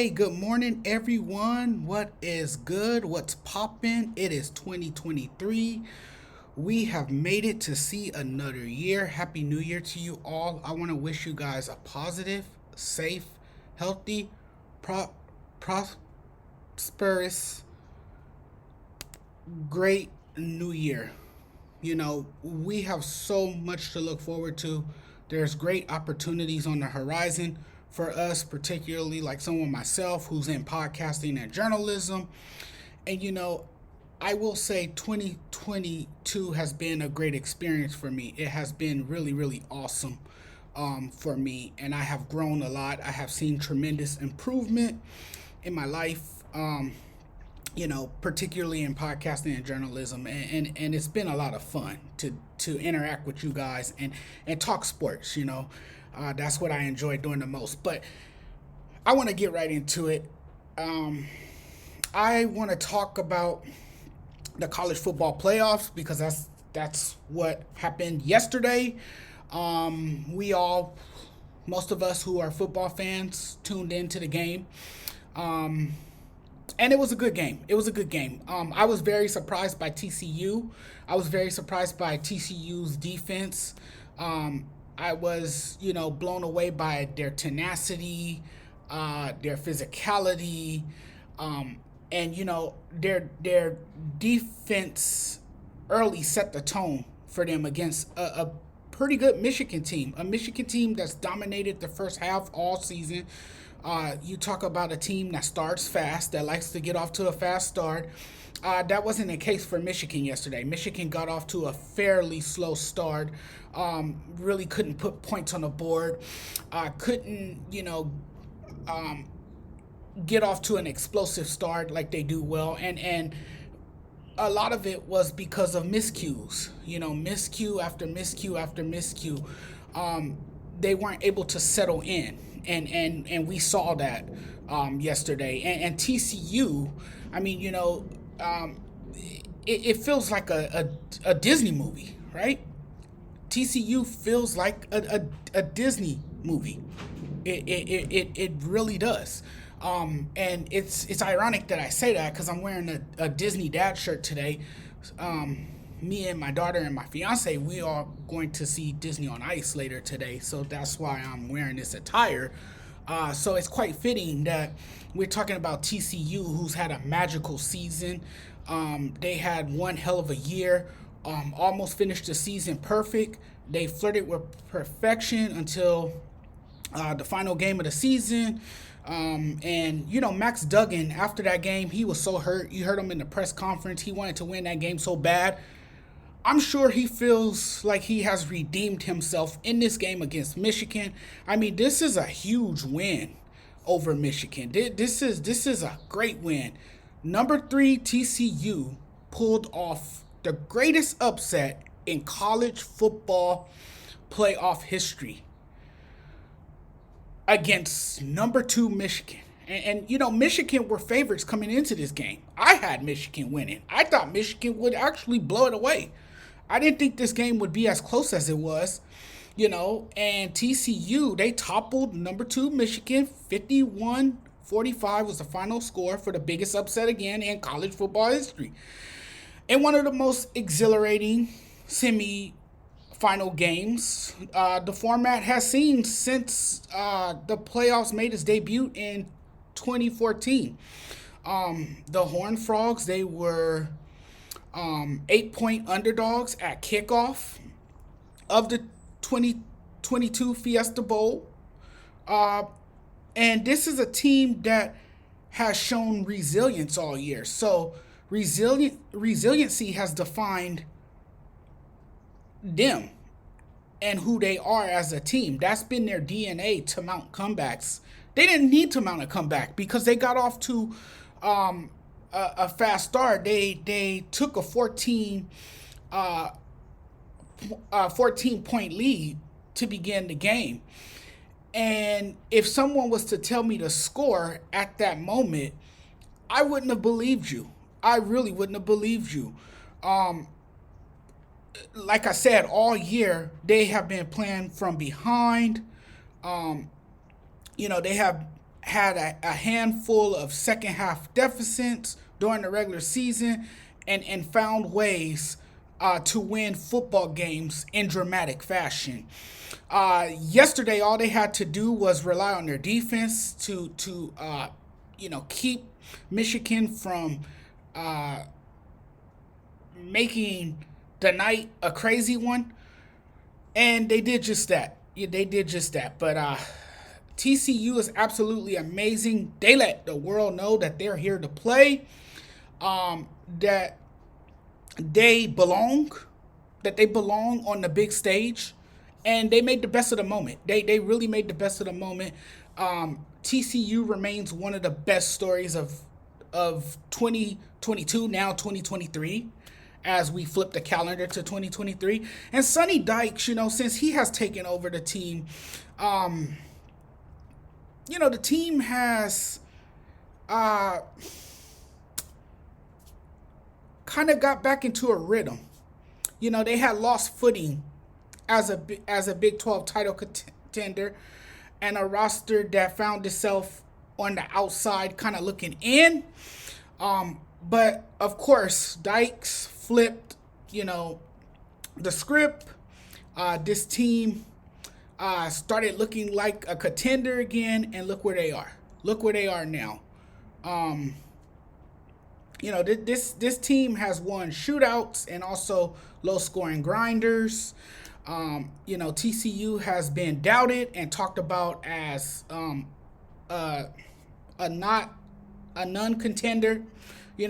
Hey, good morning, everyone. What is good? What's poppin'? It is 2023. We have made it to see another year. Happy New Year to you all. I want to wish you guys a positive, safe, healthy, pro- prosperous, great new year. We have so much to look forward to. There's great opportunities on the horizon for us, particularly like someone myself who's in podcasting and journalism. And I will say 2022 has been a great experience for me. It has been really, really awesome for me, and I have grown a lot. I have seen tremendous improvement in my life. Particularly in podcasting and journalism, and it's been a lot of fun to interact with you guys and talk sports. That's what I enjoy doing the most. But I want to get right into it. I want to talk about the college football playoffs because that's what happened yesterday. We all, most of us who are football fans, tuned into the game. And it was a good game. It was a good game. I was very surprised by TCU. I was very surprised by TCU's defense. I was, blown away by their tenacity, their physicality, and their defense early set the tone for them against a pretty good Michigan team, a Michigan team that's dominated the first half all season. You talk about a team that starts fast, that likes to get off to a fast start. That wasn't the case for Michigan yesterday. Michigan got off to a fairly slow start. Really couldn't put points on the board. Couldn't, get off to an explosive start like they do well. And a lot of it was because of miscues. Miscue after miscue after miscue. They weren't able to settle in, and we saw that yesterday. And TCU, I mean, it feels like a Disney movie, right? TCU feels like a Disney movie. It really does. And it's ironic that I say that because I'm wearing a Disney Dad shirt today. Me and my daughter and my fiance, we are going to see Disney on Ice later today, so that's why I'm wearing this attire. So it's quite fitting that we're talking about TCU, who's had a magical season. They had one hell of a year, almost finished the season perfect. They flirted with perfection until the final game of the season. And Max Duggan, after that game, he was so hurt. You heard him in the press conference. He wanted to win that game so bad. I'm sure he feels like he has redeemed himself in this game against Michigan. I mean, this is a huge win over Michigan. This is a great win. Number 3 TCU pulled off the greatest upset in college football playoff history against number 2 Michigan. And Michigan were favorites coming into this game. I had Michigan winning. I thought Michigan would actually blow it away. I didn't think this game would be as close as it was, and TCU, they toppled number 2 Michigan. 51-45 was the final score for the biggest upset again in college football history. And one of the most exhilarating semi-final games the format has seen since the playoffs made its debut in 2014. The Horned Frogs, they were 8-point underdogs at kickoff of the 2022 Fiesta Bowl. And this is a team that has shown resilience all year. So resiliency has defined them and who they are as a team. That's been their DNA to mount comebacks. They didn't need to mount a comeback because they got off to a fast start. They took a 14 point lead to begin the game. And if someone was to tell me the score at that moment, I wouldn't have believed you. I really wouldn't have believed you. Like I said, all year they have been playing from behind. They have had a handful of second half deficits during the regular season and found ways to win football games in dramatic fashion. Yesterday, all they had to do was rely on their defense to keep Michigan from uh, making the night a crazy one, and they did just that. Yeah, they did just that. But TCU is absolutely amazing. They let the world know that they're here to play, that they belong, that they belong on the big stage, and they made the best of the moment. They really made the best of the moment. TCU remains one of the best stories of 2022, now 2023, as we flip the calendar to 2023. And Sonny Dykes, since he has taken over the team, the team has uh, kind of got back into a rhythm. They had lost footing as a Big 12 title contender and a roster that found itself on the outside, kind of looking in. But of course, Dykes flipped, the script. This team started looking like a contender again, and look where they are. Look where they are now. Um, this team has won shootouts and also low scoring grinders. TCU has been doubted and talked about as a, a not a non contender,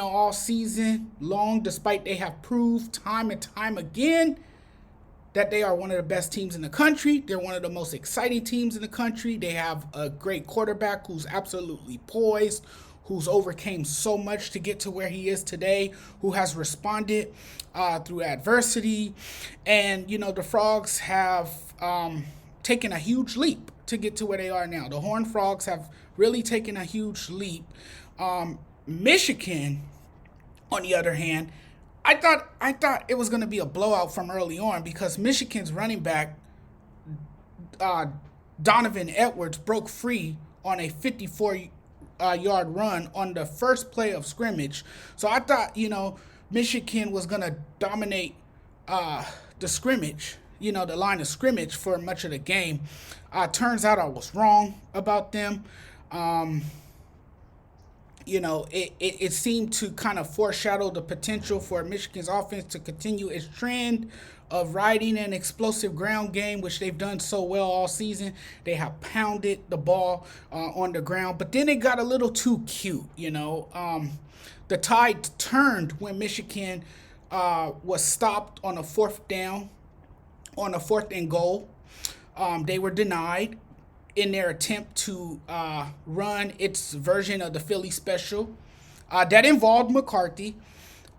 all season long, despite they have proved time and time again that they are one of the best teams in the country. They're one of the most exciting teams in the country. They have a great quarterback who's absolutely poised, who's overcame so much to get to where he is today, who has responded through adversity. And, the Frogs have taken a huge leap to get to where they are now. The Horned Frogs have really taken a huge leap. Michigan, on the other hand, I thought it was going to be a blowout from early on because Michigan's running back uh, Donovan Edwards broke free on a 54-yard run on the first play of scrimmage. So I thought Michigan was going to dominate the scrimmage, the line of scrimmage for much of the game. Turns out I was wrong about them. Um, it seemed to kind of foreshadow the potential for Michigan's offense to continue its trend of riding an explosive ground game, which they've done so well all season. They have pounded the ball on the ground, but then it got a little too cute. The tide turned when Michigan was stopped on a fourth down, on a fourth and goal. They were denied in their attempt to run its version of the Philly special that involved McCarthy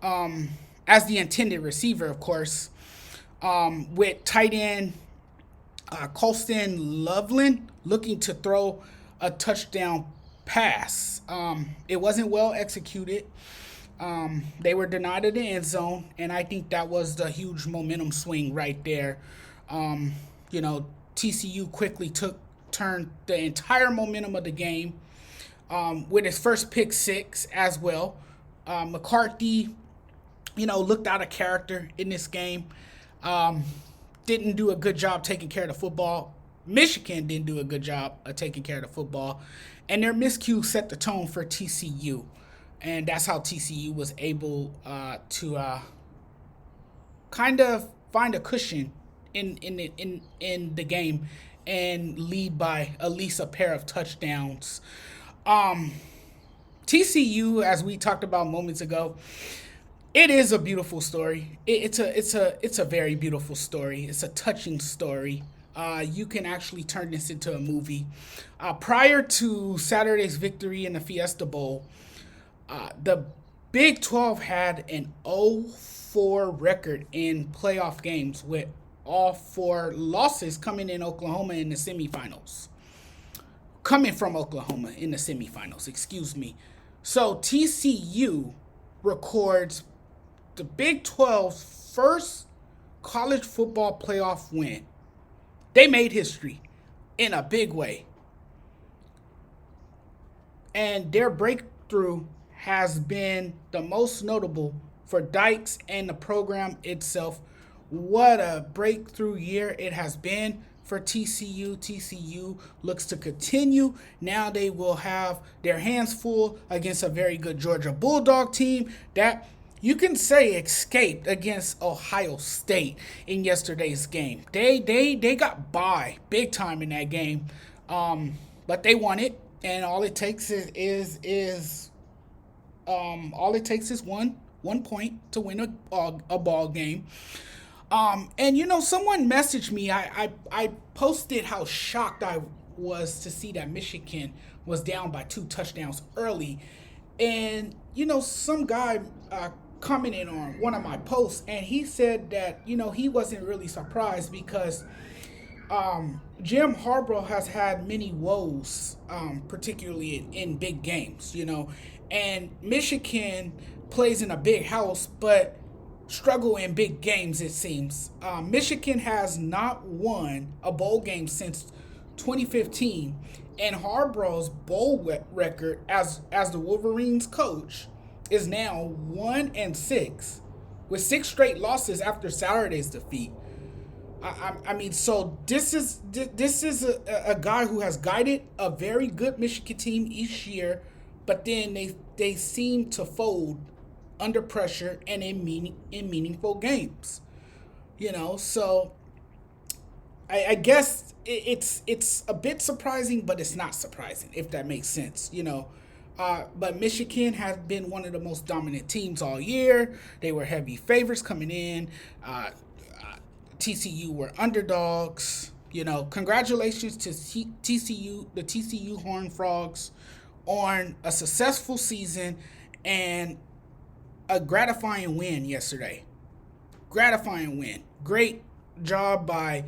as the intended receiver, of course, with tight end Colston Loveland looking to throw a touchdown pass. It wasn't well executed. They were denied of the end zone, and I think that was the huge momentum swing right there. TCU quickly turned the entire momentum of the game with his first pick six as well. McCarthy, looked out of character in this game. Didn't do a good job taking care of the football. Michigan didn't do a good job of taking care of the football. And their miscue set the tone for TCU. And that's how TCU was able to kind of find a cushion in the game and lead by at least a pair of touchdowns. TCU, as we talked about moments ago, it is a beautiful story. It's a very beautiful story. It's a touching story. You can actually turn this into a movie. Prior to Saturday's victory in the Fiesta Bowl, the Big 12 had an 0-4 record in playoff games with all four losses coming in Oklahoma in the semifinals. Coming from Oklahoma in the semifinals, excuse me. So TCU records the Big 12's first college football playoff win. They made history in a big way. and their breakthrough has been the most notable for Dykes and the program itself. What a breakthrough year it has been for TCU. TCU looks to continue. Now they will have their hands full against a very good Georgia Bulldog team that you can say escaped against Ohio State in yesterday's game. They got by big time in that game, but they won it, and all it takes is one point to win a ball game. And someone messaged me. I posted how shocked I was to see that Michigan was down by 2 touchdowns early, and some guy commented on one of my posts, and he said that he wasn't really surprised because Jim Harbaugh has had many woes, particularly in big games, and Michigan plays in a big house, but struggle in big games, it seems. Michigan has not won a bowl game since 2015, and Harbaugh's bowl record as the Wolverines coach is now 1-6, with 6 straight losses after Saturday's defeat. I mean, so this is a guy who has guided a very good Michigan team each year, but then they seem to fold under pressure and in meaningful games. So I guess it's a bit surprising, but it's not surprising, if that makes sense. But Michigan has been one of the most dominant teams all year. They were heavy favorites coming in. TCU were underdogs. Congratulations to TCU, the TCU Horned Frogs, on a successful season and a gratifying win yesterday. Gratifying win. Great job by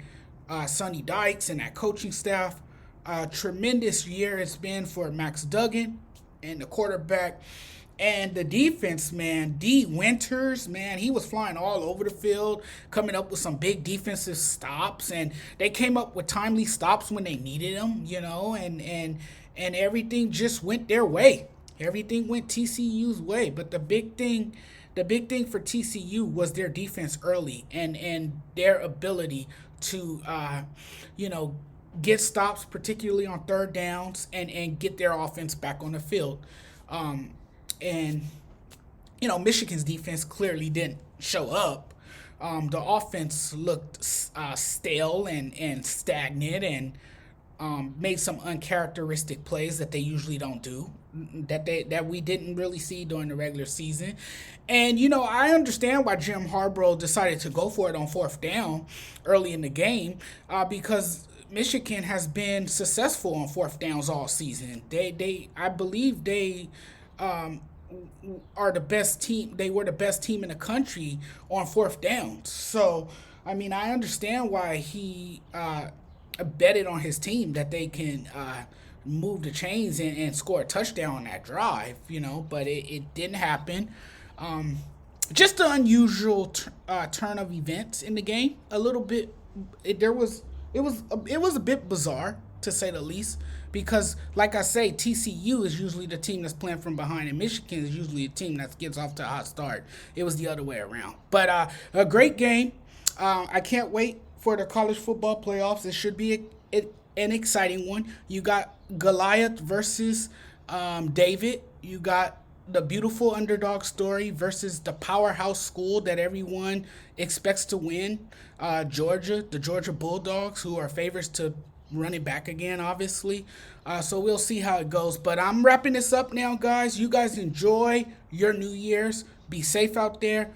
Sonny Dykes and that coaching staff. Tremendous year it's been for Max Duggan and the quarterback. And the defense, man, D. Winters, man, he was flying all over the field, coming up with some big defensive stops, and they came up with timely stops when they needed them, and everything just went their way. Everything went TCU's way. But the big thing for TCU was their defense early and their ability to, get stops, particularly on third downs, and get their offense back on the field. And Michigan's defense clearly didn't show up. The offense looked stale and stagnant, and made some uncharacteristic plays that they usually don't do, that we didn't really see during the regular season. And I understand why Jim Harbaugh decided to go for it on fourth down early in the game, because Michigan has been successful on fourth downs all season. I believe they are the best team. They were the best team in the country on fourth downs. So, I mean, I understand why he betted on his team that they can move the chains and score a touchdown on that drive, but it didn't happen. Just an unusual turn of events in the game. A little bit. It was a bit bizarre, to say the least, because, like I say, TCU is usually the team that's playing from behind, and Michigan is usually a team that gets off to a hot start. It was the other way around. But a great game. I can't wait for the college football playoffs. It should be an exciting one. You got Goliath versus David. You got the beautiful underdog story versus the powerhouse school that everyone expects to win. Georgia, the Georgia Bulldogs, who are favorites to run it back again, obviously. So we'll see how it goes. But I'm wrapping this up now, guys. You guys enjoy your New Year's. Be safe out there.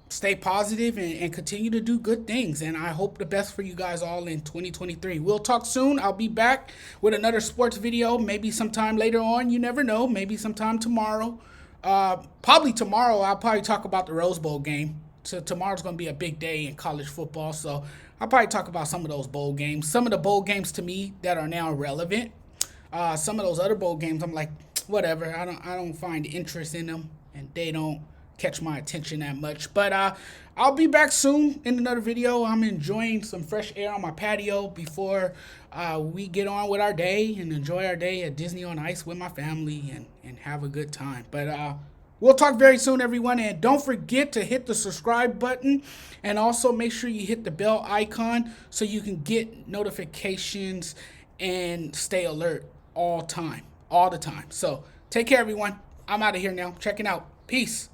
Stay positive and continue to do good things. And I hope the best for you guys all in 2023. We'll talk soon. I'll be back with another sports video, maybe sometime later on. You never know. Maybe sometime tomorrow. Probably tomorrow I'll probably talk about the Rose Bowl game. So tomorrow's going to be a big day in college football. So I'll probably talk about some of those bowl games. Some of the bowl games to me that are now relevant. Some of those other bowl games, I'm like, whatever. I don't find interest in them, and they don't catch my attention that much. But I'll be back soon in another video. I'm enjoying some fresh air on my patio before we get on with our day and enjoy our day at Disney on Ice with my family and have a good time. But we'll talk very soon, everyone. And don't forget to hit the subscribe button and also make sure you hit the bell icon so you can get notifications and stay alert all the time. So take care, everyone. I'm out of here now. Checking out. Peace.